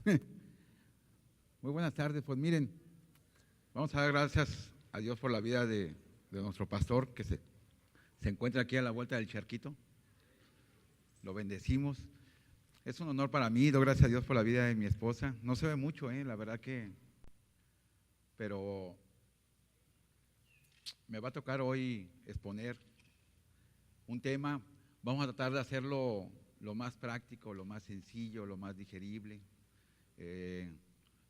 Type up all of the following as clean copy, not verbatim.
Muy buenas tardes. Pues miren, vamos a dar gracias a Dios por la vida de nuestro pastor que se encuentra aquí a la vuelta del charquito. Lo bendecimos. Es un honor para mí, doy gracias a Dios por la vida de mi esposa. No se ve mucho, la verdad que, pero me va a tocar hoy exponer un tema. Vamos a tratar de hacerlo lo más práctico, lo más sencillo, lo más digerible.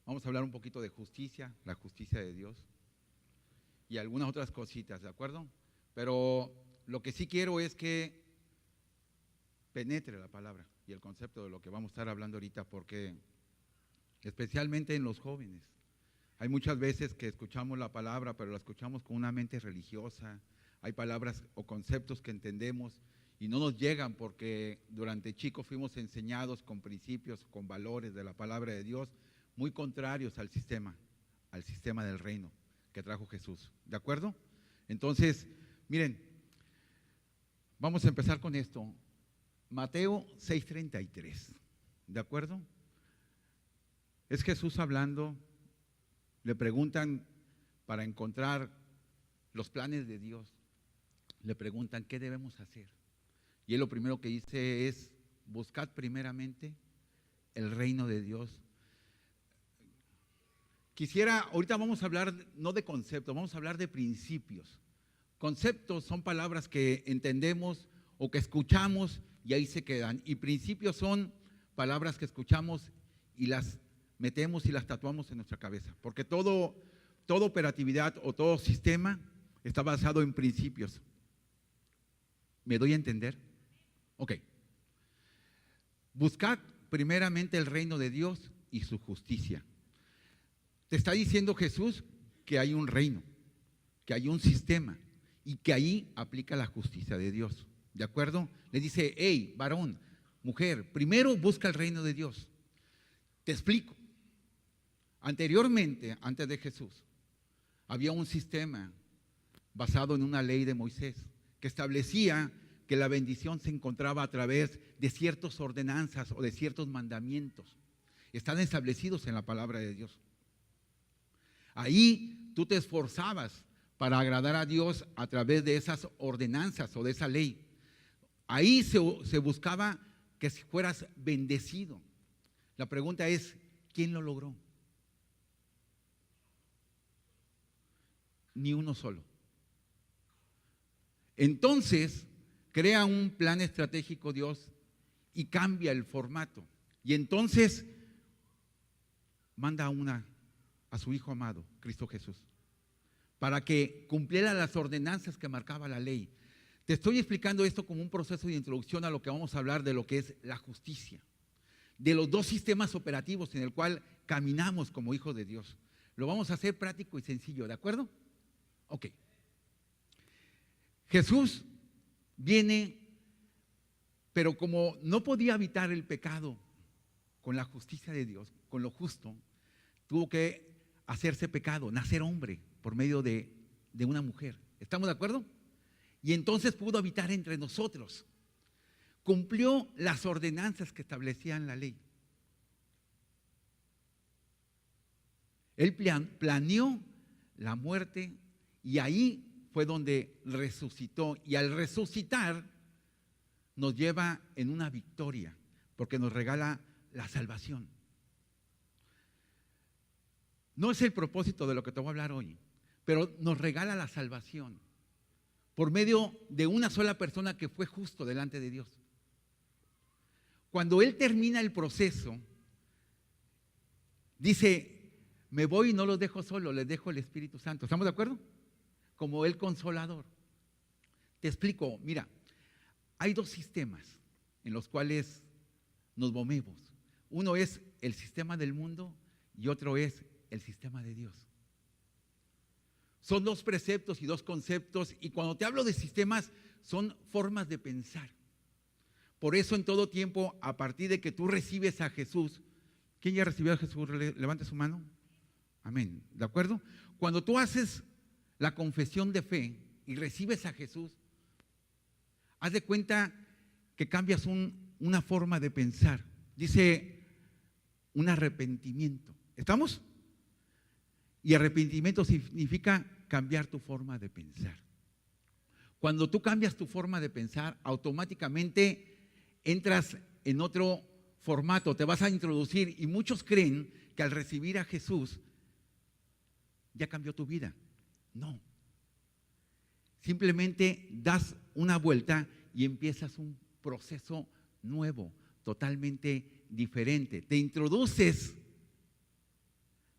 Vamos a hablar un poquito de justicia, la justicia de Dios y algunas otras cositas, ¿de acuerdo? Pero lo que sí quiero es que penetre la palabra y el concepto de lo que vamos a estar hablando ahorita, porque especialmente en los jóvenes, hay muchas veces que escuchamos la palabra, pero la escuchamos con una mente religiosa. Hay palabras o conceptos que entendemos y no nos llegan porque durante chicos fuimos enseñados con principios, con valores de la palabra de Dios muy contrarios al sistema del reino que trajo Jesús. ¿De acuerdo? Entonces, miren, vamos a empezar con esto. Mateo 6:33. ¿De acuerdo? Es Jesús hablando. Le preguntan para encontrar los planes de Dios. Le preguntan qué debemos hacer. Y él lo primero que dice es: buscad primeramente el reino de Dios. Ahorita vamos a hablar no de conceptos, vamos a hablar de principios. Conceptos son palabras que entendemos o que escuchamos y ahí se quedan. Y principios son palabras que escuchamos y las metemos y las tatuamos en nuestra cabeza. Porque toda operatividad o todo sistema está basado en principios. ¿Me doy a entender? Ok. Buscad primeramente el reino de Dios y su justicia. Te está diciendo Jesús que hay un reino, que hay un sistema y que ahí aplica la justicia de Dios. ¿De acuerdo? Le dice: hey, varón, mujer, primero busca el reino de Dios. Te explico. Anteriormente, antes de Jesús, había un sistema basado en una ley de Moisés que establecía que la bendición se encontraba a través de ciertas ordenanzas o de ciertos mandamientos. Están establecidos en la palabra de Dios. Ahí tú te esforzabas para agradar a Dios a través de esas ordenanzas o de esa ley. Ahí se buscaba que fueras bendecido. La pregunta es: ¿quién lo logró? Ni uno solo. Entonces, crea un plan estratégico Dios y cambia el formato. Y entonces manda a su Hijo amado, Cristo Jesús, para que cumpliera las ordenanzas que marcaba la ley. Te estoy explicando esto como un proceso de introducción a lo que vamos a hablar de lo que es la justicia, de los dos sistemas operativos en el cual caminamos como hijos de Dios. Lo vamos a hacer práctico y sencillo, ¿de acuerdo? Ok. Jesús viene, pero como no podía evitar el pecado con la justicia de Dios, con lo justo, tuvo que hacerse pecado, nacer hombre por medio de una mujer. ¿Estamos de acuerdo? Y entonces pudo habitar entre nosotros. Cumplió las ordenanzas que establecían la ley. Él planeó la muerte y ahí fue donde resucitó. Y al resucitar nos lleva en una victoria, porque nos regala la salvación. No es el propósito de lo que te voy a hablar hoy, pero nos regala la salvación por medio de una sola persona que fue justo delante de Dios. Cuando Él termina el proceso, dice: me voy y no los dejo solos, les dejo el Espíritu Santo. ¿Estamos de acuerdo? Como el Consolador. Te explico, mira, hay dos sistemas en los cuales nos movemos. Uno es el sistema del mundo y otro es el sistema de Dios. Son dos preceptos y dos conceptos, y cuando te hablo de sistemas son formas de pensar. Por eso en todo tiempo, a partir de que tú recibes a Jesús, ¿quién ya recibió a Jesús? Levante su mano. Amén. ¿De acuerdo? Cuando tú haces la confesión de fe y recibes a Jesús, haz de cuenta que cambias una forma de pensar. Dice un arrepentimiento. ¿Estamos? Y arrepentimiento significa cambiar tu forma de pensar. Cuando tú cambias tu forma de pensar, automáticamente entras en otro formato, te vas a introducir, y muchos creen que al recibir a Jesús ya cambió tu vida. No. Simplemente das una vuelta y empiezas un proceso nuevo, totalmente diferente. Te introduces,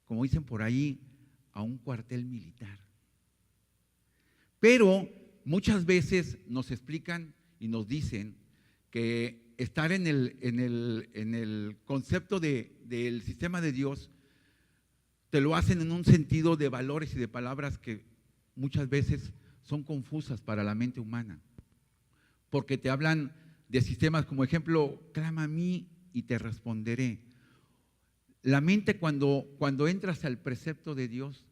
como dicen por ahí, a un cuartel militar. Pero muchas veces nos explican y nos dicen que estar en el concepto del sistema de Dios te lo hacen en un sentido de valores y de palabras que muchas veces son confusas para la mente humana, porque te hablan de sistemas como ejemplo, clama a mí y te responderé. La mente cuando entras al precepto de Dios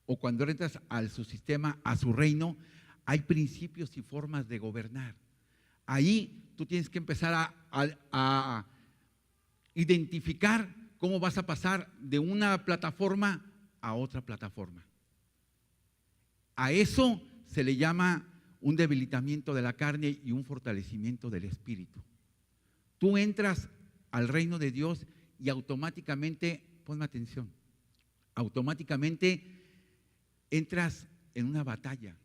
o cuando entras a su sistema, a su reino, hay principios y formas de gobernar. Ahí tú tienes que empezar a identificar cómo vas a pasar de una plataforma a otra plataforma. A eso se le llama un debilitamiento de la carne y un fortalecimiento del espíritu. Tú entras al reino de Dios y automáticamente, ponme atención, automáticamente entras en una batalla,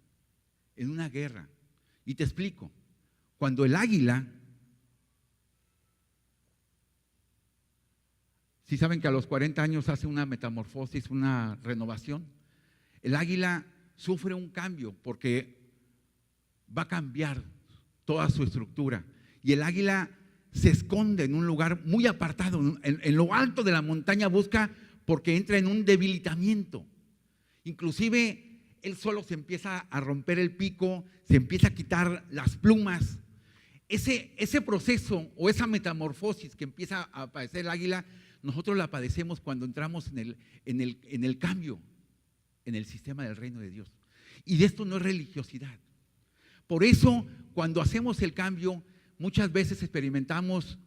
en una guerra. Y te explico, cuando el águila, si saben que a los 40 años hace una metamorfosis, una renovación, el águila sufre un cambio porque va a cambiar toda su estructura. Y el águila se esconde en un lugar muy apartado, en lo alto de la montaña busca, porque entra en un debilitamiento. Inclusive él solo se empieza a romper el pico, se empieza a quitar las plumas. Ese proceso o esa metamorfosis que empieza a padecer el águila, nosotros la padecemos cuando entramos en el cambio, en el sistema del reino de Dios. Y de esto no es religiosidad. Por eso, cuando hacemos el cambio, muchas veces experimentamos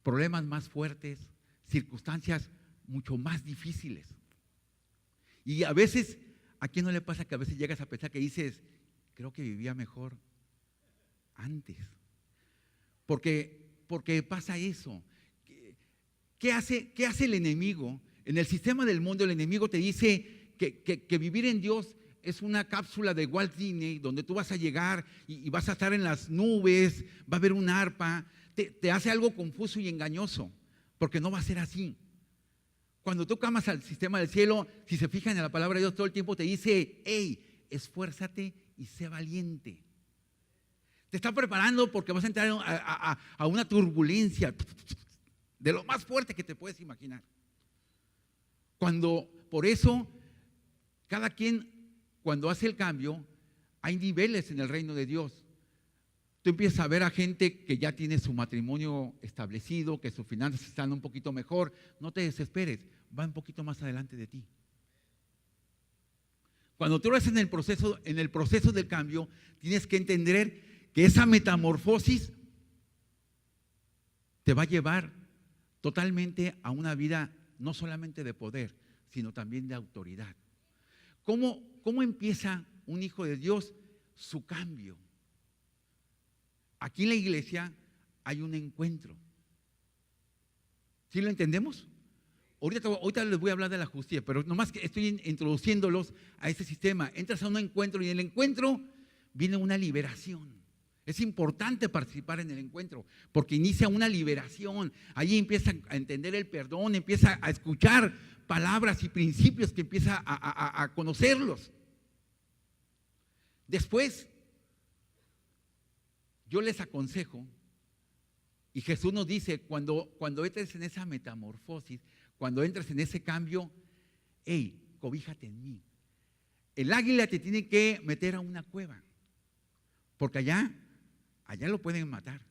problemas más fuertes, circunstancias mucho más difíciles. Y a veces, ¿a quién no le pasa que a veces llegas a pensar que dices, creo que vivía mejor antes? Porque pasa eso. ¿Qué hace el enemigo? En el sistema del mundo, el enemigo te dice que vivir en Dios es una cápsula de Walt Disney donde tú vas a llegar y vas a estar en las nubes, va a haber un arpa, te hace algo confuso y engañoso, porque no va a ser así. Cuando tú camas al sistema del cielo, si se fijan en la palabra de Dios, todo el tiempo te dice, hey, esfuérzate y sé valiente. Te está preparando porque vas a entrar a una turbulencia de lo más fuerte que te puedes imaginar. Por eso, cada quien, cuando hace el cambio, hay niveles en el reino de Dios. Tú empiezas a ver a gente que ya tiene su matrimonio establecido, que sus finanzas están un poquito mejor. No te desesperes, va un poquito más adelante de ti. Cuando tú eres en el proceso del cambio, tienes que entender que esa metamorfosis te va a llevar totalmente a una vida no solamente de poder, sino también de autoridad. ¿Cómo empieza un hijo de Dios su cambio? Aquí en la iglesia hay un encuentro. ¿Sí lo entendemos? Ahorita les voy a hablar de la justicia, pero nomás que estoy introduciéndolos a ese sistema. Entras a un encuentro y en el encuentro viene una liberación. Es importante participar en el encuentro porque inicia una liberación. Allí empieza a entender el perdón, empieza a escuchar palabras y principios que empieza a conocerlos. Después, yo les aconsejo, y Jesús nos dice, cuando entres en esa metamorfosis, cuando entres en ese cambio, hey, cobíjate en mí. El águila te tiene que meter a una cueva, porque allá lo pueden matar.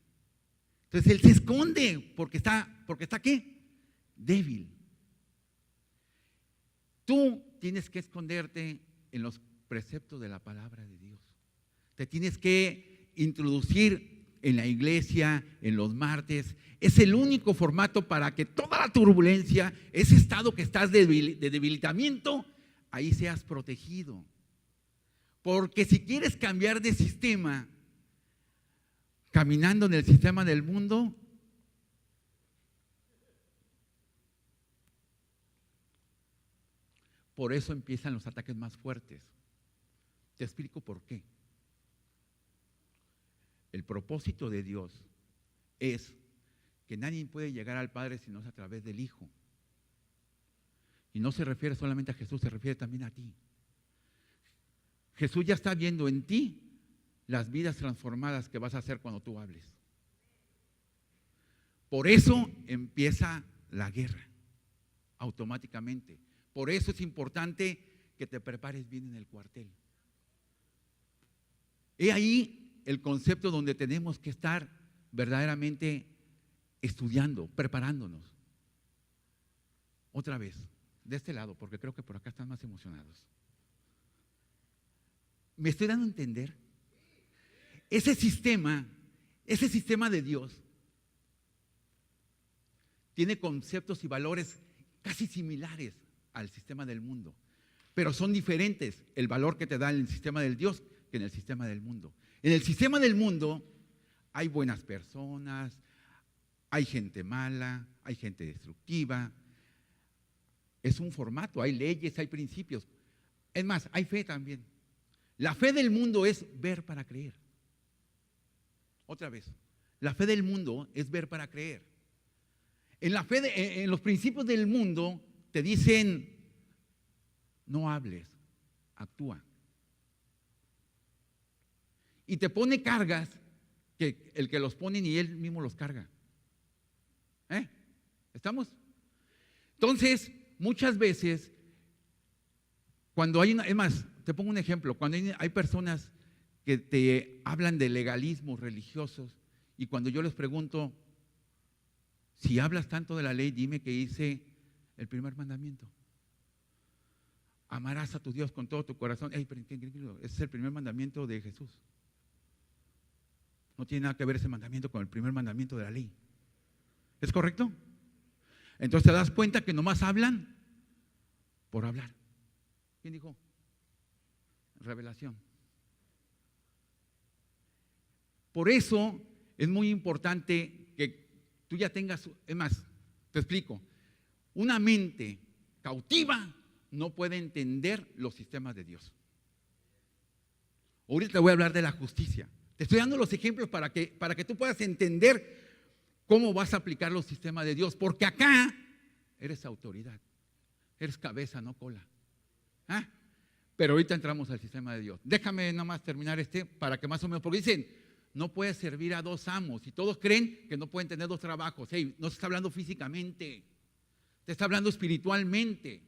Entonces él se esconde porque está ¿qué? Débil. Tú tienes que esconderte en los preceptos de la palabra de Dios. Te tienes que introducir en la iglesia, en los martes, es el único formato para que toda la turbulencia, ese estado que estás de debilitamiento, ahí seas protegido. Porque si quieres cambiar de sistema, caminando en el sistema del mundo, por eso empiezan los ataques más fuertes. Te explico por qué. El propósito de Dios es que nadie puede llegar al Padre si no es a través del Hijo. Y no se refiere solamente a Jesús, se refiere también a ti. Jesús ya está viendo en ti las vidas transformadas que vas a hacer cuando tú hables. Por eso empieza la guerra, automáticamente. Por eso es importante que te prepares bien en el cuartel. He ahí el concepto donde tenemos que estar verdaderamente estudiando, preparándonos. Otra vez, de este lado, porque creo que por acá están más emocionados. ¿Me estoy dando a entender? Ese sistema de Dios tiene conceptos y valores casi similares al sistema del mundo, pero son diferentes el valor que te da el sistema del Dios que en el sistema del mundo. En el sistema del mundo hay buenas personas, hay gente mala, hay gente destructiva. Es un formato, hay leyes, hay principios. Es más, hay fe también. La fe del mundo es ver para creer. Otra vez, la fe del mundo es ver para creer. En los principios del mundo te dicen, no hables, actúa. Y te pone cargas que el que los pone ni él mismo los carga. ¿Estamos? Entonces, muchas veces, cuando hay es más, te pongo un ejemplo, cuando hay personas que te hablan de legalismos religiosos y cuando yo les pregunto, si hablas tanto de la ley, dime que hice el primer mandamiento. Amarás a tu Dios con todo tu corazón. Ese es el primer mandamiento de Jesús. No tiene nada que ver ese mandamiento con el primer mandamiento de la ley. ¿Es correcto? Entonces te das cuenta que nomás hablan por hablar. ¿Quién dijo? Revelación. Por eso es muy importante que tú ya tengas, es más, te explico, una mente cautiva no puede entender los sistemas de Dios. Ahorita te voy a hablar de la justicia. Te estoy dando los ejemplos para que tú puedas entender cómo vas a aplicar los sistemas de Dios, porque acá eres autoridad, eres cabeza, no cola. Pero ahorita entramos al sistema de Dios. Déjame nomás terminar para que más o menos, porque dicen, no puedes servir a dos amos, y todos creen que no pueden tener dos trabajos. No se está hablando físicamente, te está hablando espiritualmente.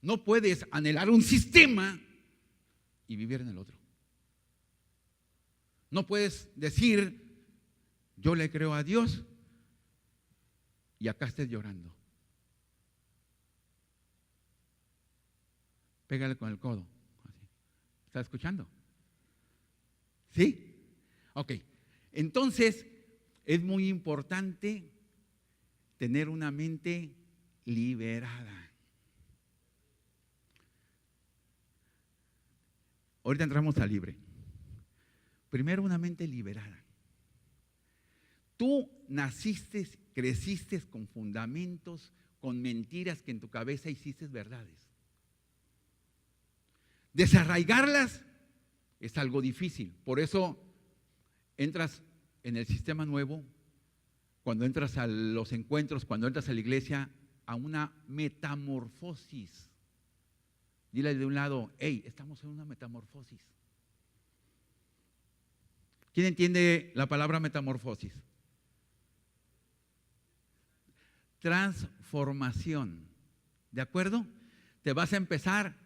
No puedes anhelar un sistema y vivir en el otro. No puedes decir, yo le creo a Dios y acá estés llorando. Pégale con el codo. Así. ¿Estás escuchando? ¿Sí? Ok. Entonces, es muy importante tener una mente liberada. Ahorita entramos a libre. Primero, una mente liberada. Tú naciste, creciste con fundamentos, con mentiras que en tu cabeza hiciste verdades. Desarraigarlas es algo difícil. Por eso entras en el sistema nuevo, cuando entras a los encuentros, cuando entras a la iglesia, a una metamorfosis. Dile de un lado, hey, estamos en una metamorfosis. ¿Quién entiende la palabra metamorfosis? Transformación. ¿De acuerdo? Te vas a empezar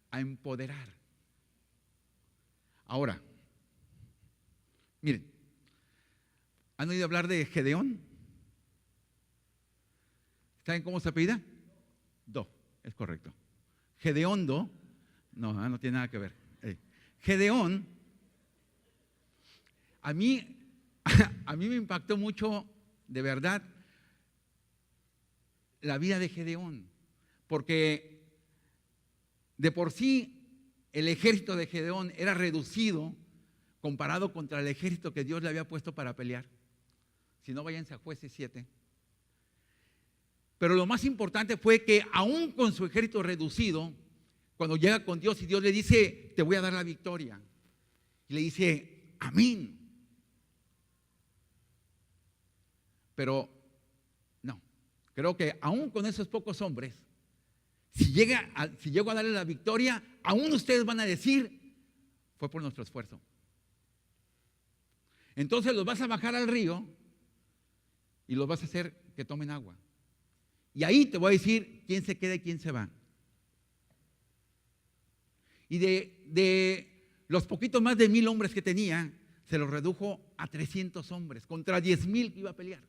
a empoderar. Ahora, miren, ¿han oído hablar de Gedeón? ¿Saben cómo se apellida? Do, es correcto. Gedeón Do, no tiene nada que ver. Gedeón, a mí A mí me impactó mucho, de verdad, la vida de Gedeón, porque de por sí el ejército de Gedeón era reducido comparado contra el ejército que Dios le había puesto para pelear. Si no, váyanse a Jueces 7. Pero lo más importante fue que aún con su ejército reducido, cuando llega con Dios y Dios le dice, te voy a dar la victoria, y le dice, amén. Pero no, creo que aún con esos pocos hombres, si llego a darle la victoria, aún ustedes van a decir, fue por nuestro esfuerzo. Entonces los vas a bajar al río y los vas a hacer que tomen agua. Y ahí te voy a decir quién se queda y quién se va. Y de los poquitos más de 1,000 hombres que tenía, se los redujo a 300 hombres, contra 10,000 que iba a pelear.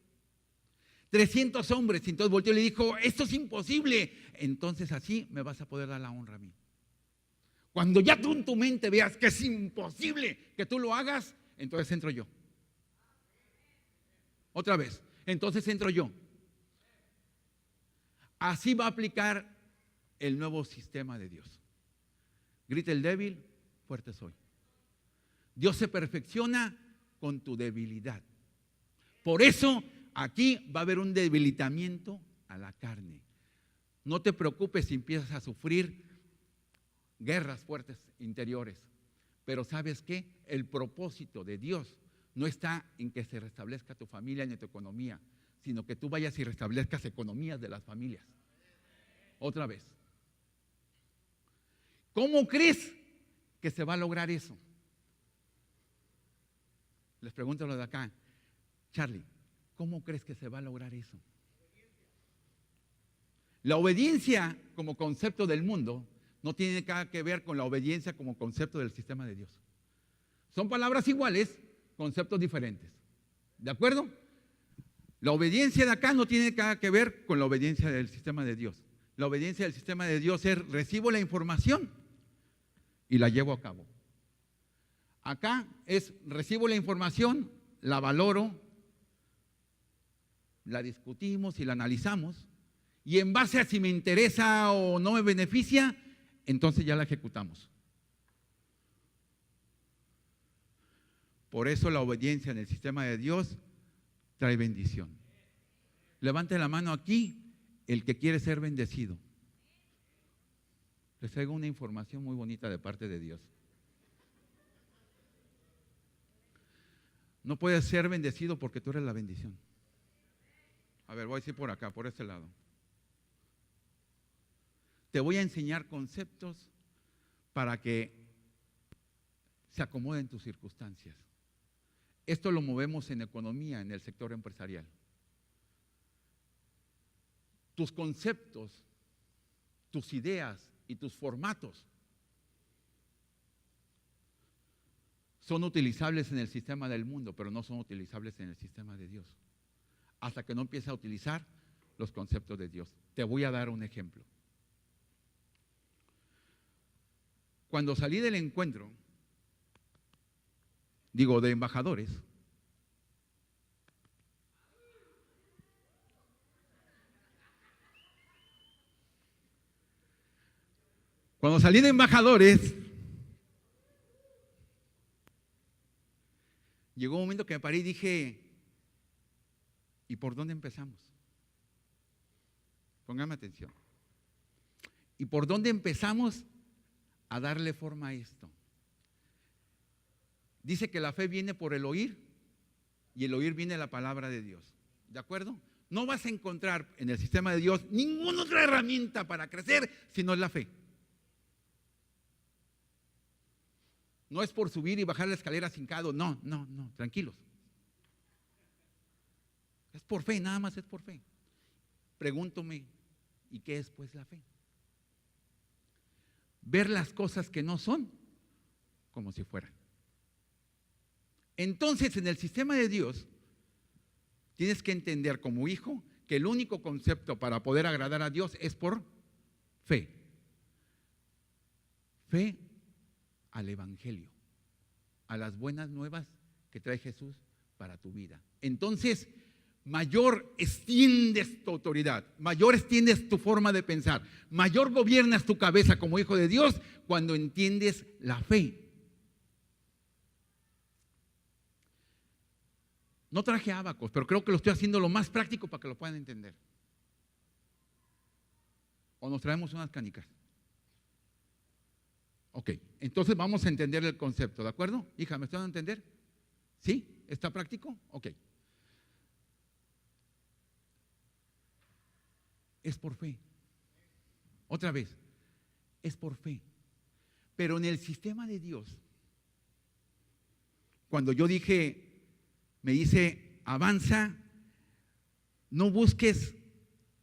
300 hombres, y entonces volteó y le dijo, esto es imposible. Entonces así me vas a poder dar la honra a mí. Cuando ya tú en tu mente veas que es imposible que tú lo hagas, entonces entro yo. Otra vez, entonces entro yo. Así va a aplicar el nuevo sistema de Dios. Grita el débil, fuerte soy. Dios se perfecciona con tu debilidad. Por eso aquí va a haber un debilitamiento a la carne. No te preocupes si empiezas a sufrir guerras fuertes interiores. Pero ¿sabes qué? El propósito de Dios no está en que se restablezca tu familia ni tu economía, sino que tú vayas y restablezcas economías de las familias. Otra vez. ¿Cómo crees que se va a lograr eso? Les pregunto a los de acá, Charlie, ¿cómo crees que se va a lograr eso? La obediencia como concepto del mundo no tiene nada que ver con la obediencia como concepto del sistema de Dios. Son palabras iguales, conceptos diferentes. ¿De acuerdo? La obediencia de acá no tiene nada que ver con la obediencia del sistema de Dios. La obediencia del sistema de Dios es recibo la información y la llevo a cabo. Acá es recibo la información, la valoro, la discutimos y la analizamos, y en base a si me interesa o no me beneficia, entonces ya la ejecutamos. Por eso la obediencia en el sistema de Dios trae bendición. Levante la mano aquí el que quiere ser bendecido. Les traigo una información muy bonita de parte de Dios. No puedes ser bendecido porque tú eres la bendición. A ver, voy a decir por acá, por este lado. Te voy a enseñar conceptos para que se acomoden tus circunstancias. Esto lo movemos en economía, en el sector empresarial. Tus conceptos, tus ideas y tus formatos son utilizables en el sistema del mundo, pero no son utilizables en el sistema de Dios. Hasta que no empieces a utilizar los conceptos de Dios. Te voy a dar un ejemplo. Cuando salí del encuentro, de embajadores, cuando salí de embajadores, llegó un momento que me paré y dije, ¿y por dónde empezamos? Pónganme atención. ¿Y por dónde empezamos a darle forma a esto? Dice que la fe viene por el oír y el oír viene de la palabra de Dios. ¿De acuerdo? No vas a encontrar en el sistema de Dios ninguna otra herramienta para crecer si no es la fe. No es por subir y bajar la escalera hincado, no, tranquilos. Es por fe, nada más es por fe. Pregúntame, ¿y qué es pues la fe? Ver las cosas que no son como si fueran. Entonces, en el sistema de Dios, tienes que entender como hijo que el único concepto para poder agradar a Dios es por fe. Fe al Evangelio, a las buenas nuevas que trae Jesús para tu vida. Entonces, mayor extiendes tu autoridad, mayor extiendes tu forma de pensar, mayor gobiernas tu cabeza como hijo de Dios cuando entiendes la fe. No traje Abacos, pero creo que lo estoy haciendo lo más práctico para que lo puedan entender. O nos traemos unas canicas. Ok, entonces vamos a entender el concepto, ¿de acuerdo? Hija, ¿me están a entender? ¿Sí? ¿Está práctico? Ok. Es por fe. Otra vez, es por fe. Pero en el sistema de Dios, cuando yo dije, me dice, avanza, no busques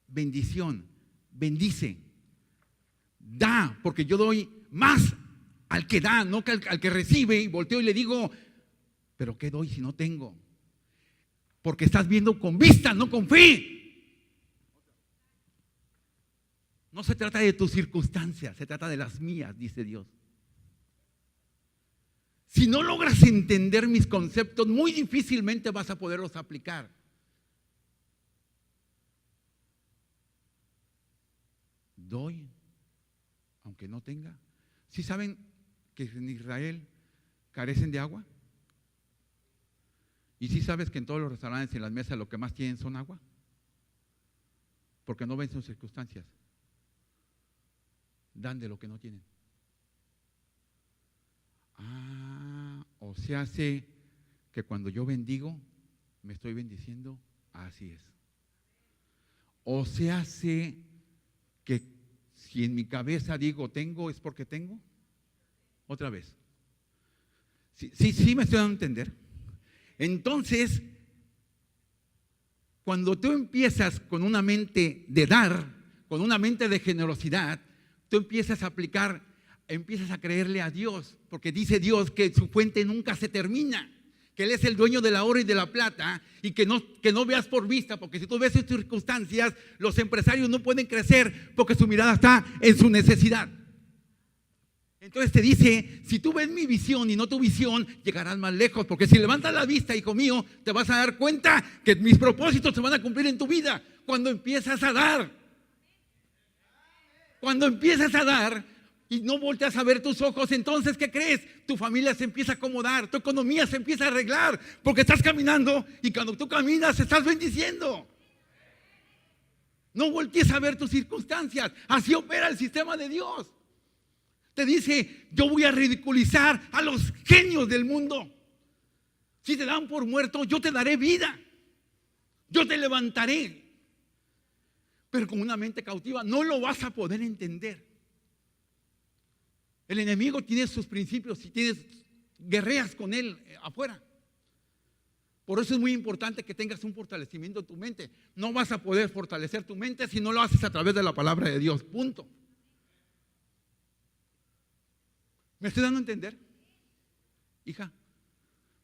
bendición, bendice, da, porque yo doy más al que da, no que al que recibe. Y volteo y le digo, pero ¿qué doy si no tengo? Porque estás viendo con vista, no con fe. No se trata de tus circunstancias, se trata de las mías, dice Dios. Si no logras entender mis conceptos, muy difícilmente vas a poderlos aplicar. Doy, aunque no tenga. ¿Sí saben que en Israel carecen de agua? ¿Y sí sabes que en todos los restaurantes y en las mesas lo que más tienen son agua? Porque no ven sus circunstancias. Dan de lo que no tienen. O se hace que cuando yo bendigo, me estoy bendiciendo, así es. O se hace que si en mi cabeza digo tengo, es porque tengo. Otra vez. Sí, me estoy dando a entender. Entonces, cuando tú empiezas con una mente de dar, con una mente de generosidad, tú empiezas a aplicar, empiezas a creerle a Dios, porque dice Dios que su fuente nunca se termina, que Él es el dueño de la oro y de la plata, y que no veas por vista, porque si tú ves sus circunstancias, los empresarios no pueden crecer porque su mirada está en su necesidad. Entonces te dice, si tú ves mi visión y no tu visión, llegarás más lejos, porque si levantas la vista, hijo mío, te vas a dar cuenta que mis propósitos se van a cumplir en tu vida cuando empiezas a dar. Cuando empiezas a dar y no volteas a ver tus ojos, entonces, ¿qué crees? Tu familia se empieza a acomodar, tu economía se empieza a arreglar, porque estás caminando y cuando tú caminas estás bendiciendo. No voltees a ver tus circunstancias, así opera el sistema de Dios. Te dice, yo voy a ridiculizar a los genios del mundo. Si te dan por muerto, yo te daré vida, yo te levantaré. Pero con una mente cautiva no lo vas a poder entender. El enemigo tiene sus principios y guerreas con él afuera. Por eso es muy importante que tengas un fortalecimiento en tu mente. No vas a poder fortalecer tu mente si no lo haces a través de la palabra de Dios. Punto. ¿Me estoy dando a entender? Hija,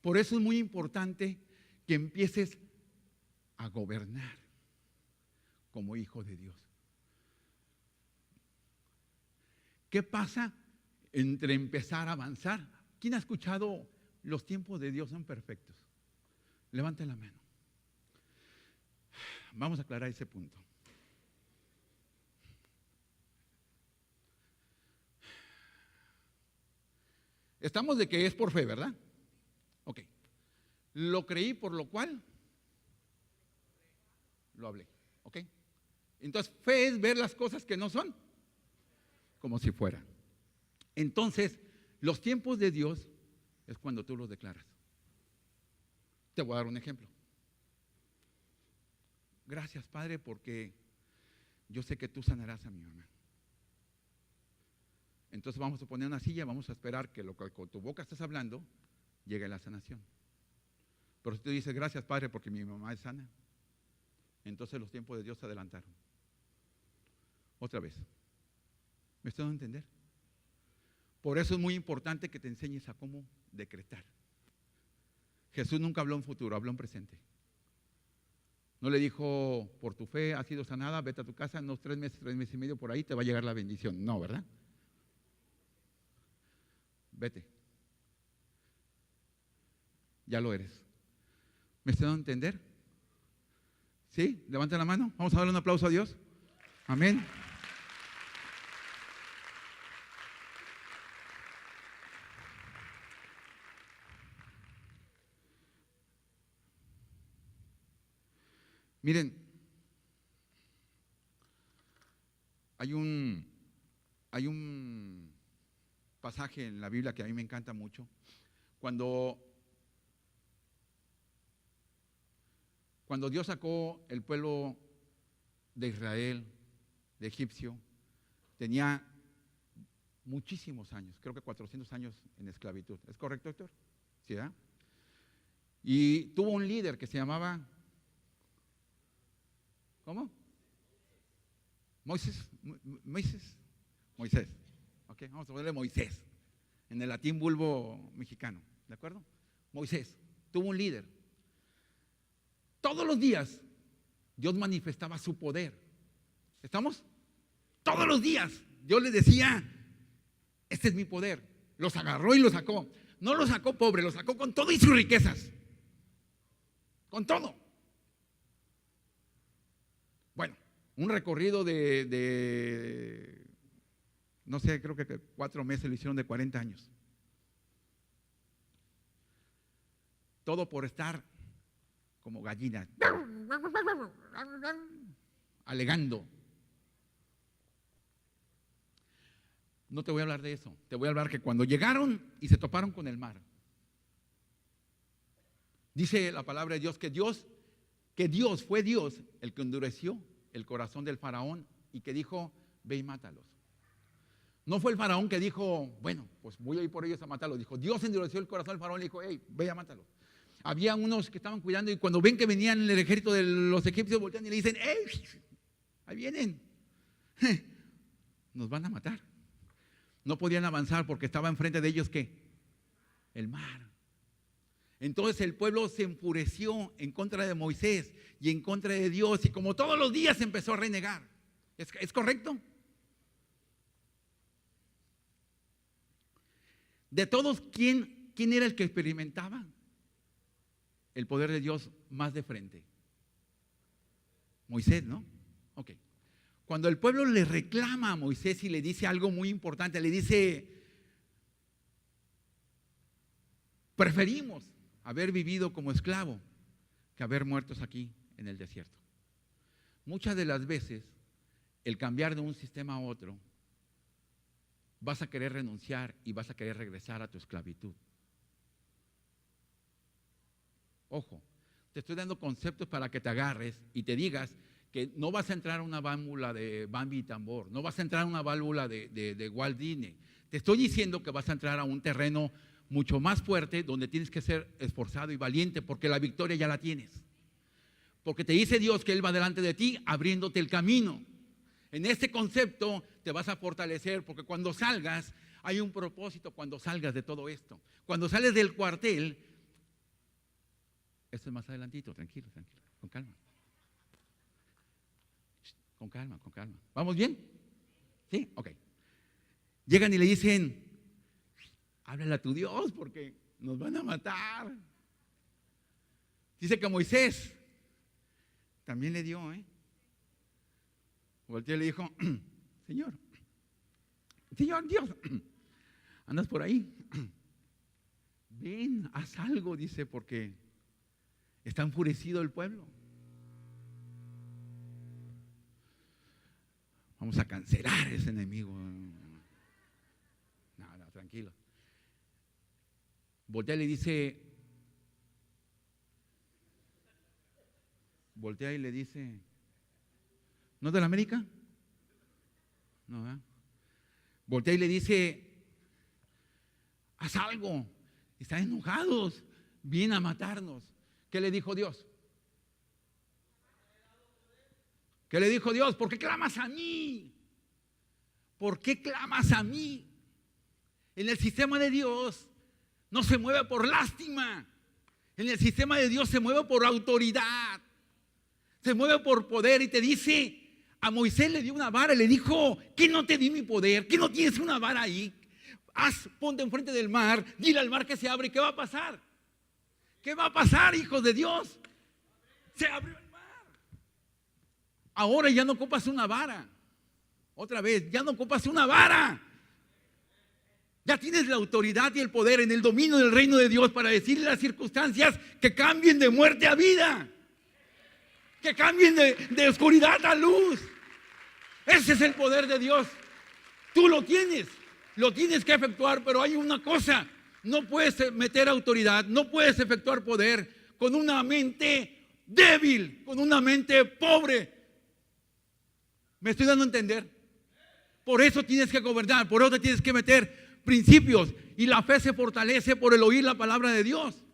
por eso es muy importante que empieces a gobernar como hijo de Dios. ¿Qué pasa entre empezar a avanzar? ¿Quién ha escuchado los tiempos de Dios son perfectos? Levante la mano. Vamos a aclarar ese punto. Estamos de que es por fe, ¿verdad? Ok. Lo creí, por lo cual lo hablé. Ok. Entonces, fe es ver las cosas que no son como si fueran. Entonces, los tiempos de Dios es cuando tú los declaras. Te voy a dar un ejemplo. Gracias, Padre, porque yo sé que tú sanarás a mi mamá. Entonces vamos a poner una silla, vamos a esperar que lo que con tu boca estás hablando llegue a la sanación. Pero si tú dices, gracias, Padre, porque mi mamá es sana, entonces los tiempos de Dios se adelantaron. Otra vez. ¿Me estoy dando a entender? Por eso es muy importante que te enseñes a cómo decretar. Jesús nunca habló en futuro, habló en presente. No le dijo, por tu fe has sido sanada, vete a tu casa, en unos 3 meses y medio por ahí te va a llegar la bendición. No, ¿verdad? Vete. Ya lo eres. ¿Me están dando a entender? ¿Sí? Levanten la mano. Vamos a darle un aplauso a Dios. Amén. Miren, hay un pasaje en la Biblia que a mí me encanta mucho. Cuando Dios sacó el pueblo de Israel, de Egipcio, tenía muchísimos años, creo que 400 años en esclavitud. ¿Es correcto, Héctor? ¿Sí, verdad? Y tuvo un líder que se llamaba, ¿cómo? Moisés. Ok, vamos a ponerle Moisés, en el latín vulgo mexicano, ¿de acuerdo? Moisés tuvo un líder. Todos los días Dios manifestaba su poder. ¿Estamos? Todos los días Dios les decía, este es mi poder. Los agarró y los sacó. No los sacó pobres, los sacó con todo y sus riquezas. Con todo. Bueno, un recorrido de no sé, creo que 4 meses lo hicieron de 40 años. Todo por estar como gallinas, alegando. No te voy a hablar de eso, te voy a hablar que cuando llegaron y se toparon con el mar, dice la palabra de Dios que Dios fue Dios el que endureció el corazón del faraón y que dijo, ve y mátalos. No fue el faraón que dijo, bueno, pues voy a ir por ellos a matarlos. Dijo, Dios endureció el corazón del faraón y le dijo, hey, ve a matarlos. Había unos que estaban cuidando y cuando ven que venían el ejército de los egipcios voltean y le dicen, hey, ahí vienen, nos van a matar. No podían avanzar porque estaba enfrente de ellos, ¿qué? El mar. Entonces el pueblo se enfureció en contra de Moisés y en contra de Dios y como todos los días empezó a renegar. ¿Es correcto? De todos, ¿quién era el que experimentaba el poder de Dios más de frente? Moisés, ¿no? Ok. Cuando el pueblo le reclama a Moisés y le dice algo muy importante, le dice, preferimos haber vivido como esclavo que haber muertos aquí en el desierto. Muchas de las veces, el cambiar de un sistema a otro, vas a querer renunciar y vas a querer regresar a tu esclavitud. Ojo, te estoy dando conceptos para que te agarres y te digas que no vas a entrar a una válvula de Bambi y Tambor, no vas a entrar a una válvula de Walt Disney. Te estoy diciendo que vas a entrar a un terreno mucho más fuerte donde tienes que ser esforzado y valiente porque la victoria ya la tienes. Porque te dice Dios que Él va delante de ti abriéndote el camino. En este concepto te vas a fortalecer porque cuando salgas, hay un propósito cuando salgas de todo esto. Cuando sales del cuartel, esto es más adelantito, tranquilo, con calma. Con calma. ¿Vamos bien? ¿Sí? Ok. Llegan y le dicen, háblale a tu Dios porque nos van a matar. Dice que Moisés también le dio, Volteó y le dijo, Señor Dios, andas por ahí, ven, haz algo, dice, porque está enfurecido el pueblo. Vamos a cancelar ese enemigo. No, tranquilo. Voltea y le dice, ¿no es de la América? No, ¿verdad? Voltea y le dice, haz algo, están enojados, vienen a matarnos. ¿Qué le dijo Dios? ¿Qué le dijo Dios? ¿Por qué clamas a mí? ¿Por qué clamas a mí? En el sistema de Dios no se mueve por lástima. En el sistema de Dios se mueve por autoridad. Se mueve por poder y te dice, a Moisés le dio una vara y le dijo, ¿qué no te di mi poder? ¿Qué no tienes una vara ahí? Ponte enfrente del mar, dile al mar que se abre, ¿qué va a pasar? ¿Qué va a pasar, hijos de Dios? Se abrió el mar. Ahora ya no ocupas una vara. Otra vez, ya no ocupas una vara. Ya tienes la autoridad y el poder en el dominio del reino de Dios para decirle a las circunstancias que cambien de muerte a vida, que cambien de oscuridad a luz. Ese es el poder de Dios. Tú lo tienes que efectuar, pero hay una cosa: no puedes meter autoridad, no puedes efectuar poder con una mente débil, con una mente pobre. ¿Me estoy dando a entender? Por eso tienes que gobernar, por eso te tienes que meter principios, y la fe se fortalece por el oír la palabra de Dios.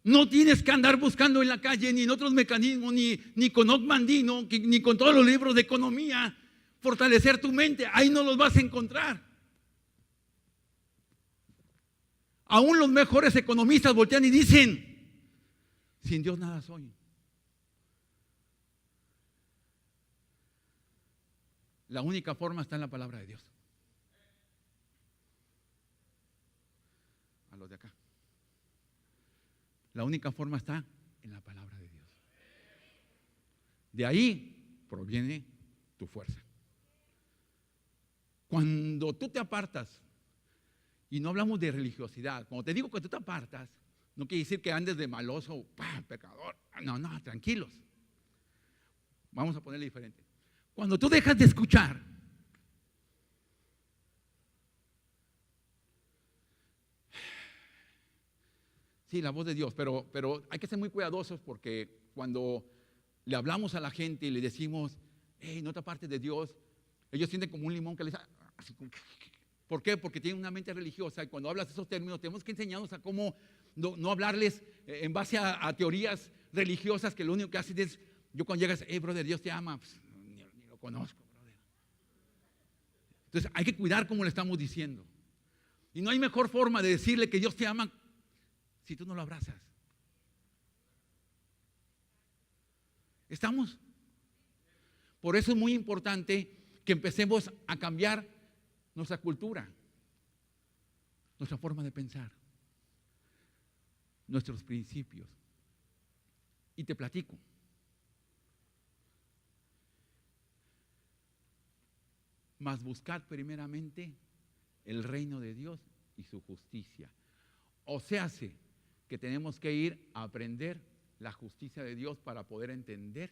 No tienes que andar buscando en la calle, ni en otros mecanismos, ni con Ogmandino, ni con todos los libros de economía, fortalecer tu mente. Ahí no los vas a encontrar. Aún los mejores economistas voltean y dicen: sin Dios nada soy. La única forma está en la palabra de Dios. A los de acá. La única forma está en la palabra de Dios. De ahí proviene tu fuerza. Cuando tú te apartas, y no hablamos de religiosidad, cuando te digo que tú te apartas, no quiere decir que andes de maloso, pecador. No, tranquilos. Vamos a ponerle diferente. Cuando tú dejas de escuchar, sí, la voz de Dios, pero hay que ser muy cuidadosos, porque cuando le hablamos a la gente y le decimos: hey, no te apartes de Dios, ellos sienten como un limón que les así. ¿Por qué? Porque tienen una mente religiosa, y cuando hablas de esos términos tenemos que enseñarnos a cómo no hablarles en base a teorías religiosas que lo único que hacen es, yo cuando llegas: hey, brother, Dios te ama, pues, ni lo conozco, brother. Entonces hay que cuidar cómo le estamos diciendo, y no hay mejor forma de decirle que Dios te ama si tú no lo abrazas. ¿Estamos? Por eso es muy importante que empecemos a cambiar nuestra cultura, nuestra forma de pensar, nuestros principios. Y te platico. Mas buscad primeramente el reino de Dios y su justicia. O sea, que tenemos que ir a aprender la justicia de Dios para poder entender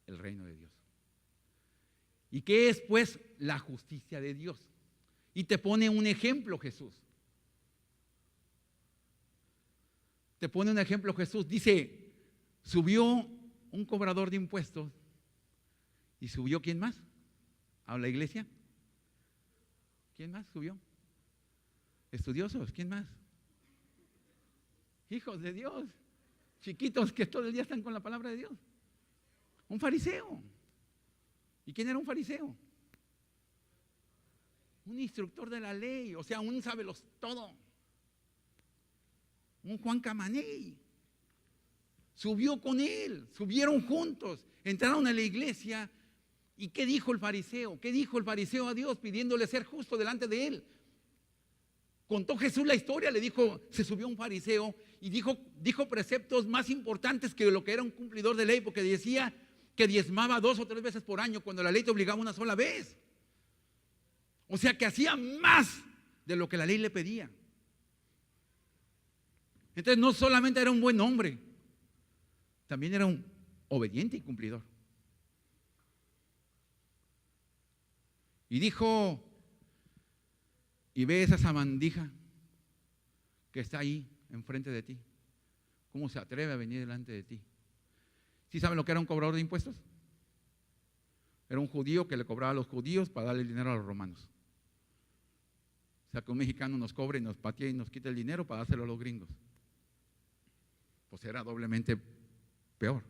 el reino de Dios. ¿Y qué es, pues, la justicia de Dios? Y te pone un ejemplo Jesús. Te pone un ejemplo Jesús. Dice: subió un cobrador de impuestos. ¿Y subió quién más? ¿A la iglesia? ¿Quién más subió? Estudiosos, ¿quién más? Hijos de Dios, chiquitos que todo el día están con la palabra de Dios. Un fariseo. ¿Y quién era un fariseo? Un instructor de la ley, o sea, un sabelos todo. Un Juan Camaney. Subió con él, subieron juntos, entraron a la iglesia. ¿Y qué dijo el fariseo? ¿Qué dijo el fariseo a Dios pidiéndole ser justo delante de él? Contó Jesús la historia, le dijo: se subió un fariseo y dijo preceptos más importantes que lo que era un cumplidor de ley, porque decía que diezmaba 2 o 3 veces por año cuando la ley te obligaba una sola vez. O sea, que hacía más de lo que la ley le pedía. Entonces no solamente era un buen hombre, también era un obediente y cumplidor. Y dijo: y ve esa sabandija que está ahí enfrente de ti, ¿cómo se atreve a venir delante de ti? ¿Sí saben lo que era un cobrador de impuestos? Era un judío que le cobraba a los judíos para darle el dinero a los romanos. O sea, que un mexicano nos cobre y nos patea y nos quita el dinero para dárselo a los gringos. Pues era doblemente peor.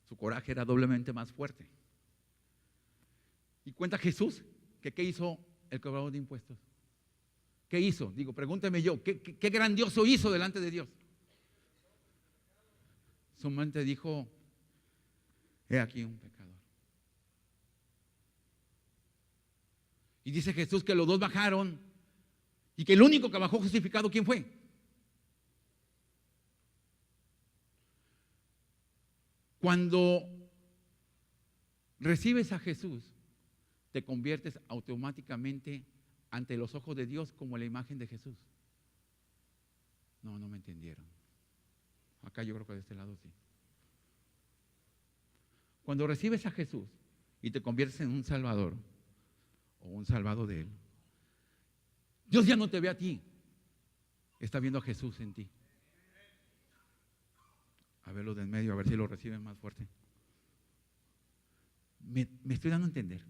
Su coraje era doblemente más fuerte. Y cuenta Jesús que ¿qué hizo el cobrador de impuestos? ¿Qué hizo? Digo, pregúnteme yo, ¿qué grandioso hizo delante de Dios? Solamente dijo: he aquí un pecador. Y dice Jesús que los dos bajaron, y que el único que bajó justificado, ¿quién fue? Cuando recibes a Jesús, te conviertes automáticamente ante los ojos de Dios como la imagen de Jesús. No me entendieron. Acá yo creo que de este lado sí. Cuando recibes a Jesús y te conviertes en un salvador o un salvado de Él, Dios ya no te ve a ti, está viendo a Jesús en ti. A ver los de en medio, a ver si lo reciben más fuerte. Me estoy dando a entender.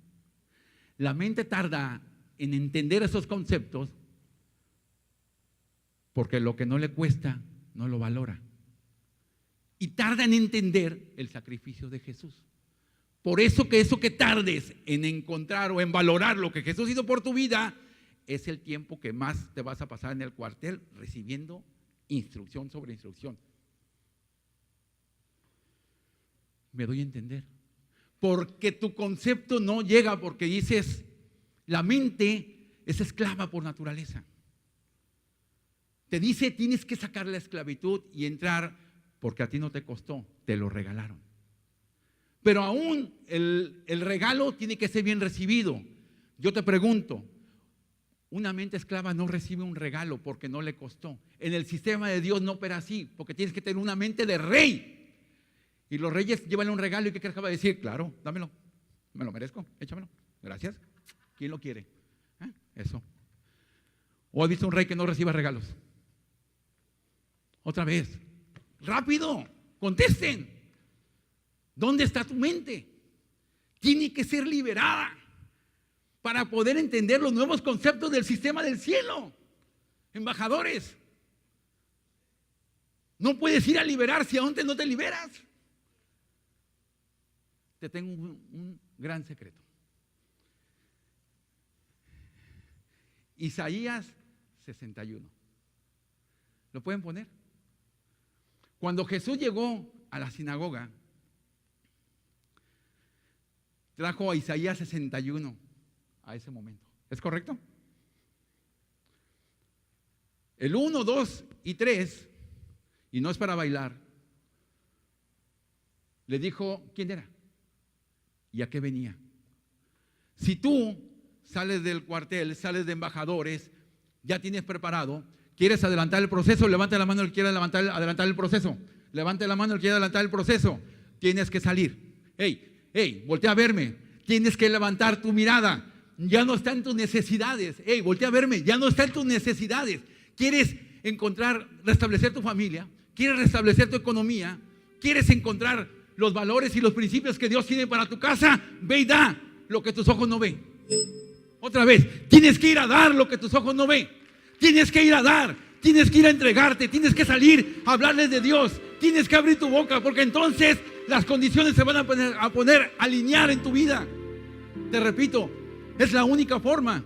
La mente tarda en entender esos conceptos porque lo que no le cuesta no lo valora. Y tarda en entender el sacrificio de Jesús. Por eso que tardes en encontrar o en valorar lo que Jesús hizo por tu vida, es el tiempo que más te vas a pasar en el cuartel recibiendo instrucción sobre instrucción. ¿Me doy a entender? Porque tu concepto no llega porque dices, la mente es esclava por naturaleza. Te dice, tienes que sacar la esclavitud y entrar porque a ti no te costó, te lo regalaron. Pero aún el regalo tiene que ser bien recibido. Yo te pregunto, una mente esclava no recibe un regalo porque no le costó. En el sistema de Dios no opera así, porque tienes que tener una mente de rey. Y los reyes llevan un regalo y ¿qué crees que va a decir? Claro, dámelo, me lo merezco, échamelo, gracias. ¿Quién lo quiere? Eso. ¿O has visto un rey que no reciba regalos? Otra vez, rápido, contesten. ¿Dónde está tu mente? Tiene que ser liberada para poder entender los nuevos conceptos del sistema del cielo. Embajadores, no puedes ir a liberar si aún no te liberas. Te tengo un gran secreto. Isaías 61. ¿Lo pueden poner? Cuando Jesús llegó a la sinagoga, trajo a Isaías 61 a ese momento. ¿Es correcto? El 1, 2 y 3, y no es para bailar, le dijo, ¿quién era? ¿Y a qué venía? Si tú sales del cuartel, sales de embajadores, ya tienes preparado, ¿quieres adelantar el proceso? Levante la mano el que quiera adelantar el proceso. Levante la mano el que quiera adelantar el proceso. Tienes que salir. Hey, voltea a verme. Tienes que levantar tu mirada. Ya no está en tus necesidades. Hey, voltea a verme. Ya no está en tus necesidades. ¿Quieres restablecer tu familia? ¿Quieres restablecer tu economía? ¿Quieres encontrar los valores y los principios que Dios tiene para tu casa? Ve y da lo que tus ojos no ven. Otra vez, tienes que ir a dar lo que tus ojos no ven. Tienes que ir a dar, tienes que ir a entregarte, tienes que salir a hablarles de Dios, tienes que abrir tu boca, porque entonces las condiciones se van a poner a alinear en tu vida. Te repito, es la única forma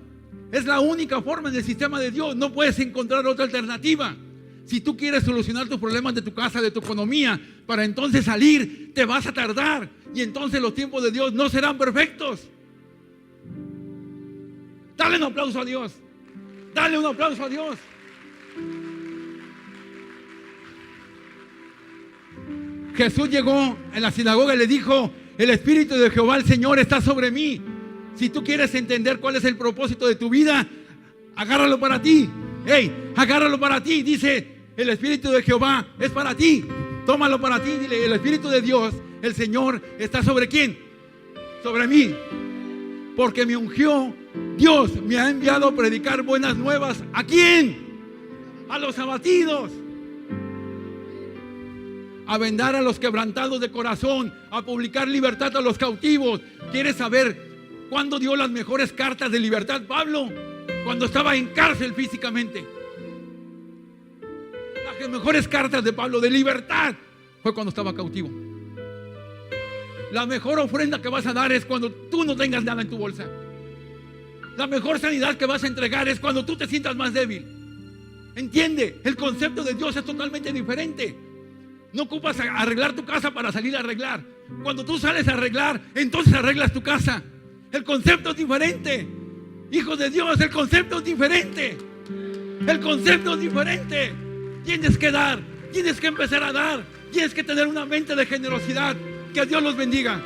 en el sistema de Dios. No puedes encontrar otra alternativa. Si tú quieres solucionar tus problemas de tu casa, de tu economía, para entonces salir, te vas a tardar. Y entonces los tiempos de Dios no serán perfectos. Dale un aplauso a Dios. Dale un aplauso a Dios. Jesús llegó en la sinagoga y le dijo, el Espíritu de Jehová el Señor está sobre mí. Si tú quieres entender cuál es el propósito de tu vida, agárralo para ti. Agárralo para ti. Dice, el Espíritu de Jehová es para ti. Tómalo para ti. Dile, el Espíritu de Dios, el Señor, está sobre ¿quién? Sobre mí. Porque me ungió. Dios me ha enviado a predicar buenas nuevas. ¿A quién? A los abatidos. A vendar a los quebrantados de corazón. A publicar libertad a los cautivos. ¿Quieres saber cuándo dio las mejores cartas de libertad Pablo? Cuando estaba en cárcel físicamente. Las mejores cartas de Pablo de libertad fue cuando estaba cautivo. La mejor ofrenda que vas a dar es cuando tú no tengas nada en tu bolsa. La mejor sanidad que vas a entregar es cuando tú te sientas más débil. Entiende, el concepto de Dios es totalmente diferente. No ocupas arreglar tu casa para salir a arreglar. Cuando tú sales a arreglar, entonces arreglas tu casa. El concepto es diferente. Hijos de Dios, el concepto es diferente. El concepto es diferente. Tienes que dar, tienes que empezar a dar, tienes que tener una mente de generosidad. Que Dios los bendiga.